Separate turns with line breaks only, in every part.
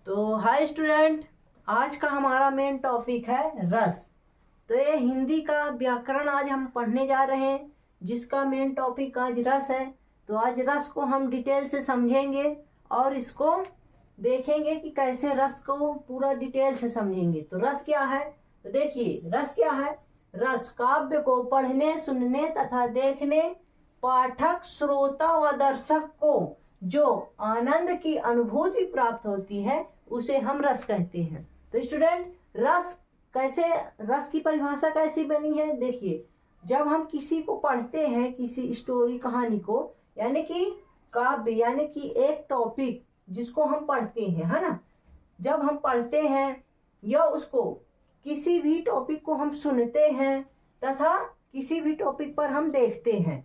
तो hi student, आज का हमारा मेन टॉपिक है रस। तो ये हिंदी का व्याकरण आज हम पढ़ने जा रहे हैं, जिसका मेन टॉपिक आज रस है। तो आज रस को हम डिटेल से समझेंगे और इसको देखेंगे कि कैसे रस को पूरा डिटेल से समझेंगे। तो रस क्या है? तो देखिए रस क्या है। रस काव्य को पढ़ने, सुनने तथा देखने पाठक, श्रोता व दर्शक को जो आनंद की अनुभूति प्राप्त होती है उसे हम रस कहते हैं। तो स्टूडेंट, रस की परिभाषा कैसी बनी है? देखिए, जब हम किसी को पढ़ते हैं, किसी स्टोरी कहानी को, यानी कि काव्य, यानी कि एक टॉपिक जिसको हम पढ़ते हैं, है ना। जब हम पढ़ते हैं या उसको किसी भी टॉपिक को हम सुनते हैं तथा किसी भी टॉपिक पर हम देखते हैं,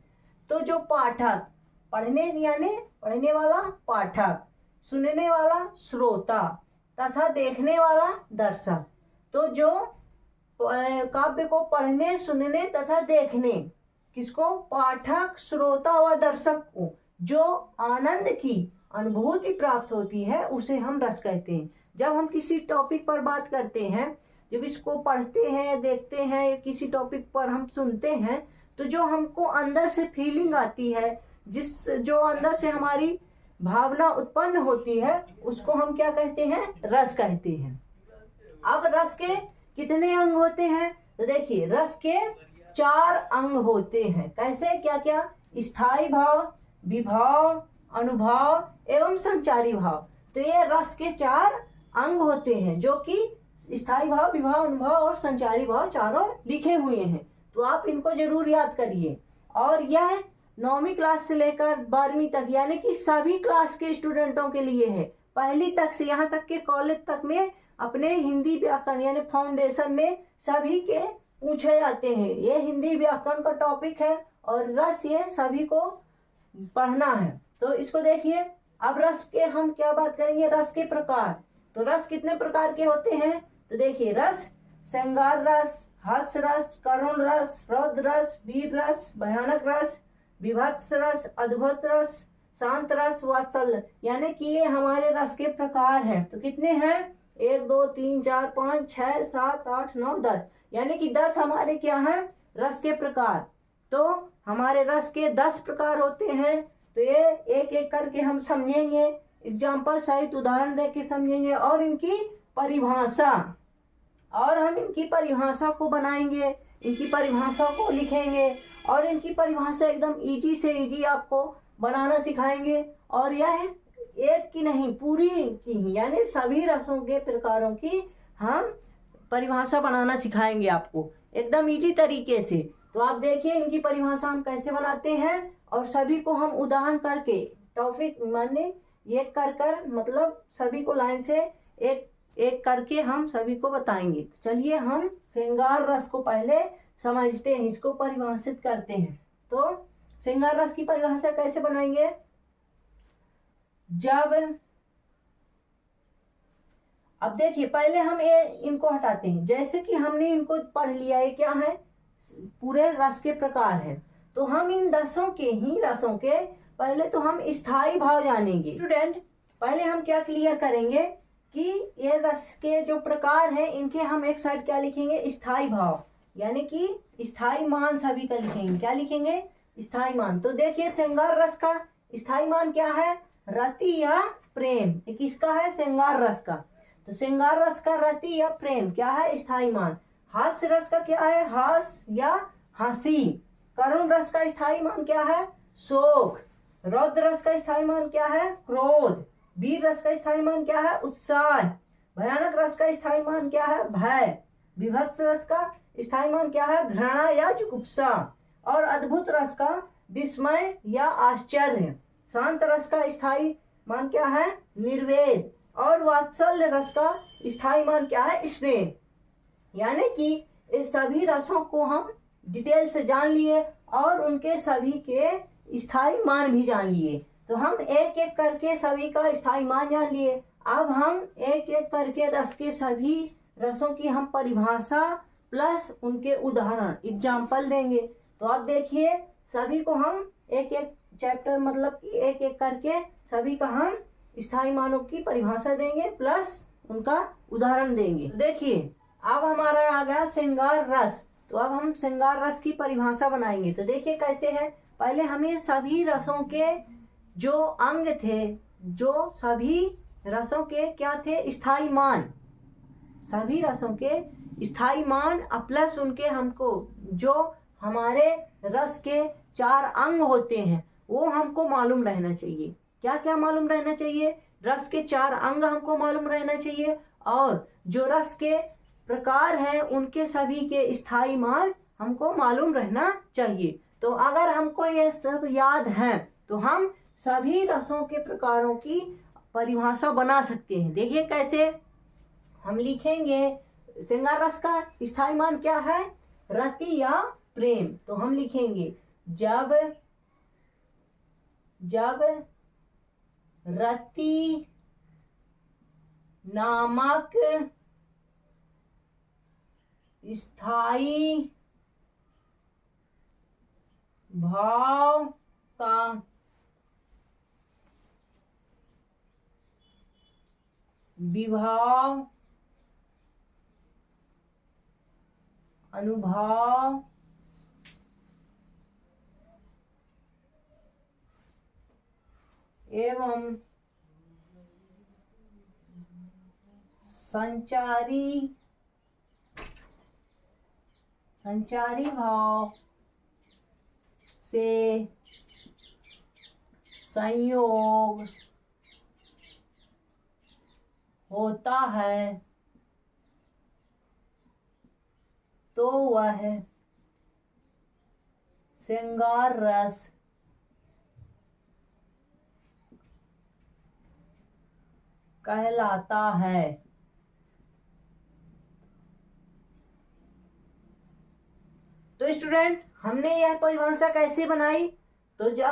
तो जो पाठक, पढ़ने यानी पढ़ने वाला पाठक, सुनने वाला श्रोता तथा देखने वाला दर्शक, तो जो काव्य को पढ़ने, सुनने तथा देखने, किसको? पाठक, श्रोता व दर्शक को जो आनंद की अनुभूति प्राप्त होती है उसे हम रस कहते हैं। जब हम किसी टॉपिक पर बात करते हैं, जब इसको पढ़ते हैं, देखते हैं, किसी टॉपिक पर हम सुनते हैं, तो जो हमको अंदर से फीलिंग आती है, जो अंदर से हमारी भावना उत्पन्न होती है, उसको हम क्या कहते हैं? रस कहते हैं। अब रस के कितने अंग होते हैं? तो देखिए, रस के 4 अंग होते हैं। कैसे? क्या क्या? स्थायी भाव, विभाव, अनुभाव एवं संचारी भाव। तो ये रस के 4 अंग होते हैं, जो कि स्थायी भाव, विभाव, अनुभाव और संचारी भाव चारों लिखे हुए हैं। तो आप इनको जरूर याद करिए। और यह 9वीं क्लास से लेकर 12वीं तक, यानी कि सभी क्लास के स्टूडेंटों के लिए है। पहली तक से यहाँ तक के कॉलेज तक में अपने हिंदी व्याकरण यानी फाउंडेशन में सभी के पूछे जाते हैं। ये हिंदी व्याकरण का टॉपिक है और रस ये सभी को पढ़ना है। तो इसको देखिए। अब रस के हम क्या बात करेंगे? रस के प्रकार। तो रस कितने प्रकार के होते हैं? तो देखिए, रस श्रृंगार रस, हास्य रस, करुण रस, रौद्र रस, वीर रस, भयानक रस, विभत्स रस, अद्भुत रस, शांत रस, वात्सल्य, यानी कि ये हमारे रस के प्रकार हैं। तो कितने हैं? 1 2 3 4 5 6 7 8 9 10, यानी कि 10 हमारे क्या हैं? रस के प्रकार। तो हमारे रस के 10 प्रकार होते हैं। तो ये एक एक करके हम समझेंगे, एग्जाम्पल सहित उदाहरण देके समझेंगे और इनकी परिभाषा, और हम इनकी परिभाषा को बनाएंगे, इनकी परिभाषा को लिखेंगे और इनकी परिभाषा एकदम इजी से इजी आपको बनाना सिखाएंगे। और यह एक की नहीं, पूरी की, यानी सभी रसों के प्रकारों की हम परिभाषा बनाना सिखाएंगे आपको एकदम इजी तरीके से। तो आप देखिए इनकी परिभाषा हम कैसे बनाते हैं और सभी को हम उदाहरण करके, टॉपिक माने एक कर मतलब सभी को लाइन से एक एक करके हम सभी को बताएंगे। तो चलिए हम श्रृंगार रस को पहले समझते हैं, इसको परिभाषित करते हैं। तो श्रृंगार रस की परिभाषा कैसे बनाएंगे? अब देखिए, पहले हम ये इनको हटाते हैं। जैसे कि हमने इनको पढ़ लिया, ये क्या है? पूरे रस के प्रकार है। तो हम इन रसों के पहले तो हम स्थायी भाव जानेंगे। स्टूडेंट, पहले हम क्या क्लियर करेंगे कि ये रस के जो प्रकार हैं, इनके हम एक साइड क्या लिखेंगे? स्थायी भाव, यानी कि स्थायी मान सभी का लिखेंगे। क्या लिखेंगे? स्थायी मान। तो देखिए, श्रृंगार रस का स्थायी मान क्या है? रति या प्रेम। ये किसका है? श्रृंगार रस का। तो श्रृंगार रस का रति या प्रेम क्या है? स्थायी मान। हास्य रस का क्या है? हास्य या हंसी। करुण रस का स्थायी मान क्या है? शोक। रौद्र रस का स्थायी मान क्या है? क्रोध। वीर रस का स्थायी मान क्या है? उत्साह। भयानक रस का स्थायी मान क्या है? भय। विभत्स रस का स्थायी मान क्या है? घृणा या जुगुप्सा। और अद्भुत रस का विस्मय या आश्चर्य। शांत रस का स्थायी मान क्या है? निर्वेद। और वात्सल्य रस का स्थायी मान क्या है? स्नेह। यानी कि इस सभी रसों को हम डिटेल से जान लिए और उनके सभी के स्थायी मान भी जान लिए। तो हम एक एक करके सभी का स्थायी मान जान लिए। अब हम एक एक करके रस के सभी रसों की हम परिभाषा प्लस उनके उदाहरण, एग्जाम्पल देंगे। तो आप देखिए, सभी को हम एक एक चैप्टर मतलब कि एक एक करके सभी का हम स्थायी मानों की परिभाषा देंगे प्लस उनका उदाहरण देंगे। देखिए अब हमारा आ गया श्रृंगार रस। तो अब हम श्रृंगार रस की परिभाषा बनाएंगे। तो देखिए कैसे है, पहले हमें सभी रसों के जो अंग थे, जो सभी रसों के क्या थे, स्थायी मान, सभी रसों के स्थायी मान प्लस उनके हमको जो हमारे रस के 4 अंग होते हैं वो हमको मालूम रहना चाहिए। क्या क्या मालूम रहना चाहिए, रस के 4 अंग हमको मालूम रहना चाहिए और जो रस के प्रकार हैं उनके सभी के स्थायी मान हमको मालूम रहना चाहिए। तो अगर हमको ये सब याद है तो हम सभी रसों के प्रकारों की परिभाषा बना सकते हैं। देखिए कैसे हम लिखेंगे, श्रृंगार रस का स्थायी मान क्या है, रति या प्रेम। तो हम लिखेंगे जब रति नामक स्थायी भाव का विभाव अनुभाव एवं संचारी भाव से संयोग होता है तो वह श्रृंगार रस कहलाता है। तो स्टूडेंट हमने यह परिभाषा कैसे बनाई, तो जब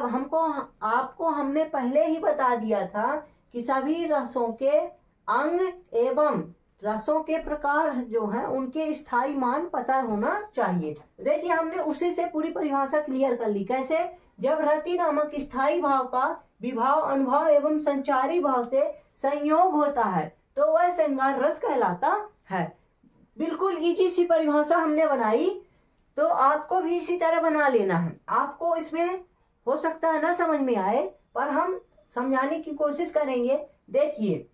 आपको हमने पहले ही बता दिया था कि सभी रसों के अंग एवं रसों के प्रकार जो है उनके स्थायी मान पता होना चाहिए। देखिए हमने उसी से पूरी परिभाषा क्लियर कर ली। कैसे, जब रति नामक स्थायी भाव का विभाव अनुभाव एवं संचारी भाव से संयोग होता है तो वह श्रृंगार रस कहलाता है। बिल्कुल इजी सी परिभाषा हमने बनाई, तो आपको भी इसी तरह बना लेना है। आपको इसमें हो सकता है ना समझ में आए, पर हम समझाने की कोशिश करेंगे। देखिए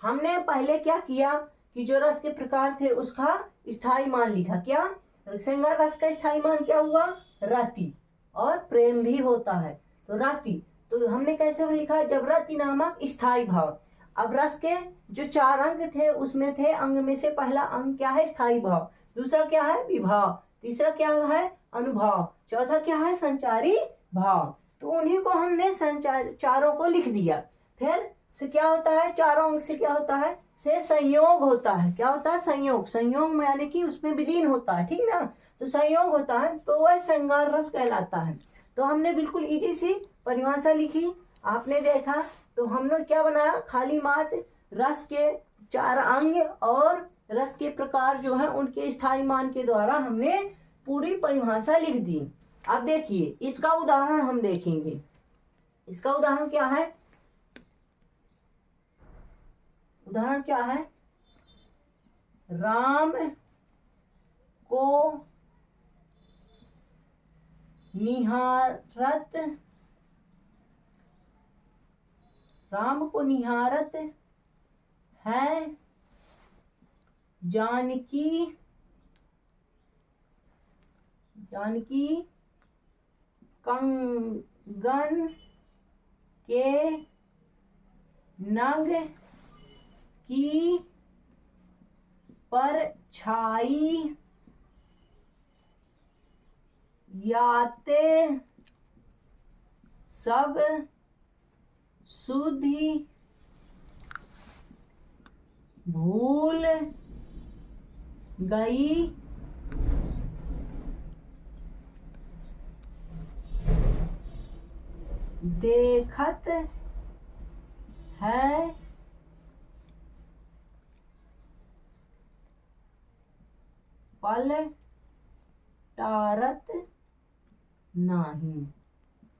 हमने पहले क्या किया कि जो रस के प्रकार थे उसका स्थायी मान लिखा। क्या, श्रृंगार रस का स्थायी मान क्या हुआ, रति, और प्रेम भी होता है तो रति। तो हमने कैसे लिखा, जब रति नामक स्थायी भाव। अब रस के जो 4 अंग थे उसमें थे, अंग में से पहला अंग क्या है, स्थायी भाव, दूसरा क्या है, विभाव, तीसरा क्या है, अनुभाव, चौथा क्या है, संचारी भाव। तो उन्हीं को हमने चारों को लिख दिया। फिर से क्या होता है, चारों अंग से क्या होता है, से संयोग होता है। क्या होता है, संयोग, संयोग में यानी कि उसमें विलीन होता है, ठीक ना। तो संयोग होता है तो वह श्रृंगार रस कहलाता है। तो हमने बिल्कुल इजी सी परिभाषा लिखी, आपने देखा। तो हमने क्या बनाया, खाली मात्र रस के 4 अंग और रस के प्रकार जो है उनके स्थायी मान के द्वारा हमने पूरी परिभाषा लिख दी। अब देखिए इसका उदाहरण हम देखेंगे। इसका उदाहरण क्या है, उदाहरण क्या है, राम को निहारत है जानकी कंगन के नग की परछाई याते सब सुधि भूल गई, देखत है पलटारत नहीं।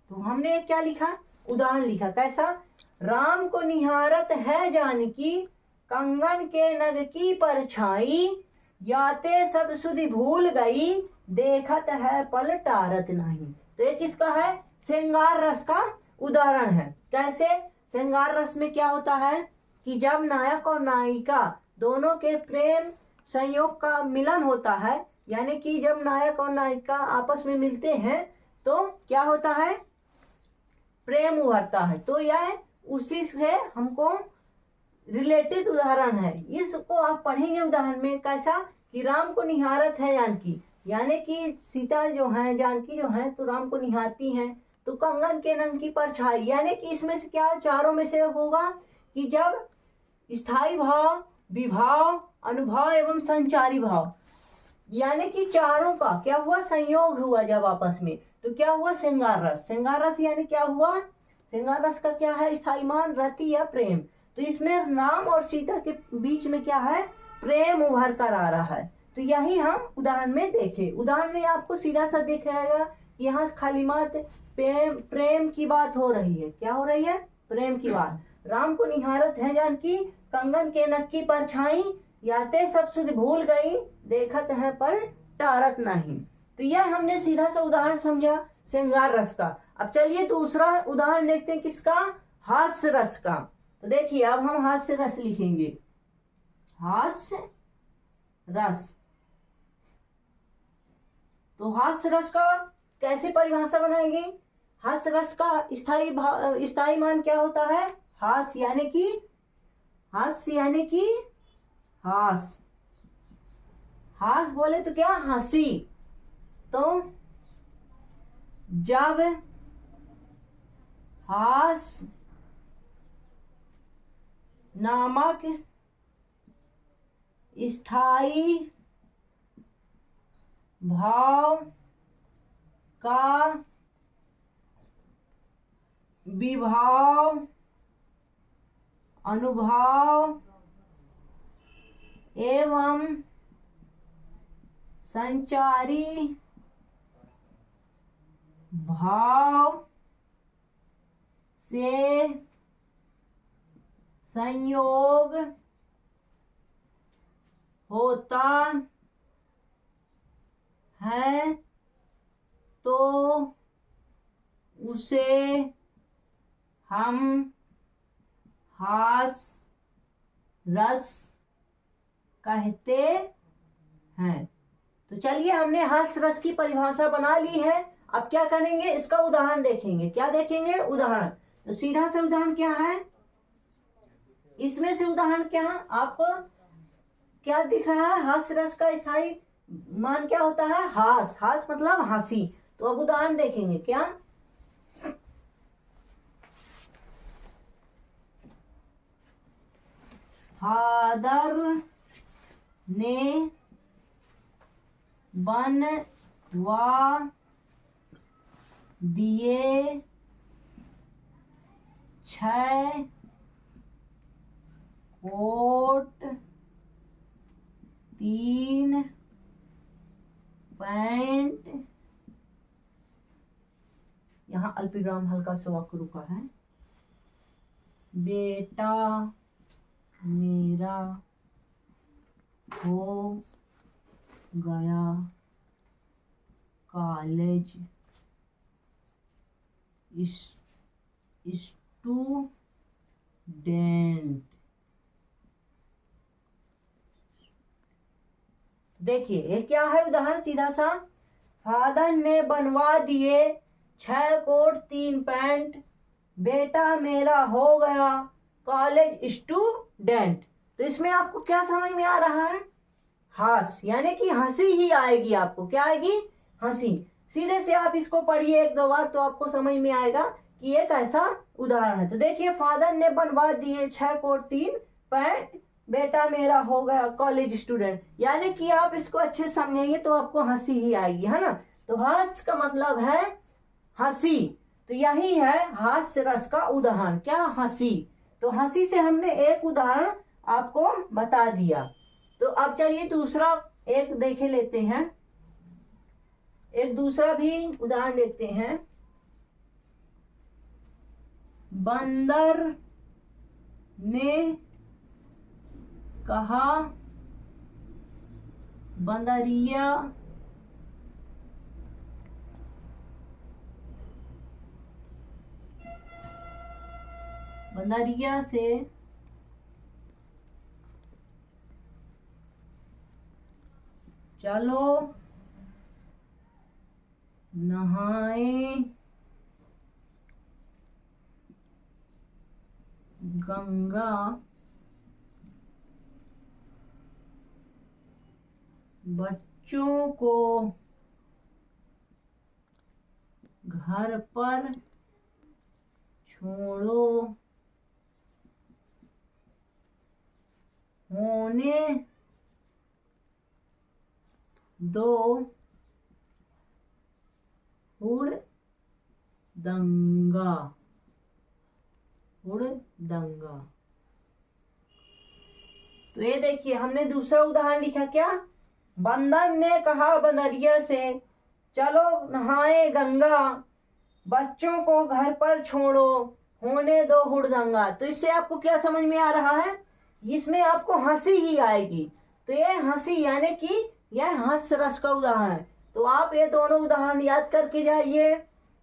तो हमने क्या लिखा, उदाहरण लिखा। कैसा, राम को निहारत है जानकी, कंगन के नग की परछाई, याते सब सुधि भूल गई, देखत है पल टारत नहीं। तो ये किसका है? श्रृंगार रस का उदाहरण है। कैसे? श्रृंगार रस में क्या होता है कि जब नायक और नायिका दोनों के प्रेम संयोग का मिलन होता है, यानी कि जब नायक और नायिका आपस में मिलते हैं तो क्या होता है? प्रेम उभरता है। तो यह उसी से हमको रिलेटेड उदाहरण है। इसको आप पढ़ेंगे उदाहरण में कैसा कि राम को निहारत है जानकी, यानी कि सीता जो है, जानकी जो है तो राम को निहारती हैं। तो कंगन के नंग की परछाई, यानी कि इसमें से क्या चारों में से होगा कि जब स्थायी भाव, विभाव, अनुभाव एवं संचारी भाव, यानी कि चारों का क्या हुआ? संयोग हुआ जब आपस में, तो क्या हुआ? श्रृंगार रस। श्रृंगार रस यानी क्या हुआ? श्रृंगार रस का क्या है? स्थायी मान, रति या प्रेम। तो इसमें राम और सीता के बीच में क्या है? प्रेम उभर कर आ रहा है। तो यही हम उदाहरण में देखें। उदाहरण में आपको सीधा सा दिख रहेगा कि यहाँ खाली मात्र प्रेम की बात हो रही है। क्या हो रही है? प्रेम की बात। राम को निहारत है जानकी, कंगन के नक की परछाई, याते सब सुध भूल गई, देखत है पल टारत नहीं। तो यह हमने सीधा सा उदाहरण समझा श्रृंगार रस का। अब चलिए दूसरा उदाहरण देखते हैं किसका? हास्य रस का। तो देखिए अब हम हास्य रस लिखेंगे। हास्य रस। तो हास्य रस का कैसे परिभाषा बनाएंगे? हास्य रस का स्थायी मान क्या होता है? हास्य यानी कि हास। हास बोले तो क्या? हंसी। तो जब हास नामक स्थायी भाव का विभाव, अनुभाव एवं संचारी भाव से संयोग होता है तो उसे हम हास्य रस कहते हैं। तो चलिए हमने हास्य रस की परिभाषा बना ली है। अब क्या करेंगे? इसका उदाहरण देखेंगे। क्या देखेंगे? उदाहरण। तो सीधा से उदाहरण क्या है? इसमें से उदाहरण क्या है? आपको क्या दिख रहा है? हास्य रस का स्थायी मान क्या होता है? हास। हास मतलब हंसी। तो अब उदाहरण देखेंगे। क्या? फादर ने बनवा दिए 6 कोट 3 पैंट। यहाँ अल्पविराम हल्का सा वाक्य रुका है। बेटा मेरा हो गया कॉलेज स्टूडेंट। देखिए ये क्या है उदाहरण? सीधा सा, फादर ने बनवा दिए 6 कोट 3 पैंट, बेटा मेरा हो गया कॉलेज स्टूडेंट। तो इसमें आपको क्या समझ में आ रहा है? हास, यानी कि हंसी ही आएगी। आपको क्या आएगी? हंसी। सीधे से आप इसको पढ़िए 1-2 बार तो आपको समझ में आएगा कि एक ऐसा उदाहरण है। तो देखिए, फादर ने बनवा दिए 6 कोट 3 पैंट, बेटा मेरा हो गया कॉलेज स्टूडेंट। यानी कि आप इसको अच्छे समझेंगे तो आपको हंसी ही आएगी, है ना। तो हास्य का मतलब है हंसी। तो यही है हास्य रस का उदाहरण। क्या? हंसी। तो हंसी से हमने एक उदाहरण आपको बता दिया। तो अब चलिए दूसरा एक देखे लेते हैं। एक दूसरा भी उदाहरण देखते हैं। बंदर ने कहा बंदरिया से चलो नहाए गंगा बच्चों को घर पर छोड़ो होने दो हुड़दंगा तो ये देखिए हमने दूसरा उदाहरण लिखा क्या, बंदर ने कहा बंदरिया से चलो नहाए गंगा बच्चों को घर पर छोड़ो होने दो हुड़दंगा। तो इससे आपको क्या समझ में आ रहा है, इसमें आपको हंसी ही आएगी। तो ये हंसी यानी कि यह हंस रस का उदाहरण है। तो आप ये दोनों उदाहरण याद करके जाइए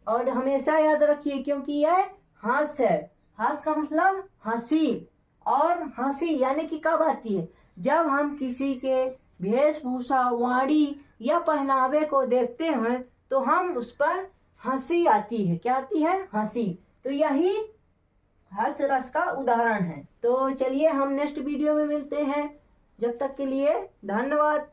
और हमेशा याद रखिए, क्योंकि यह हंस है। हंस का मतलब हंसी, और हंसी यानी कि कब आती है, जब हम किसी के वेशभूषा वाणी या पहनावे को देखते हैं तो हम उस पर हंसी आती है। क्या आती है, हंसी। तो यही हंस रस का उदाहरण है। तो चलिए हम नेक्स्ट वीडियो में मिलते हैं, जब तक के लिए धन्यवाद।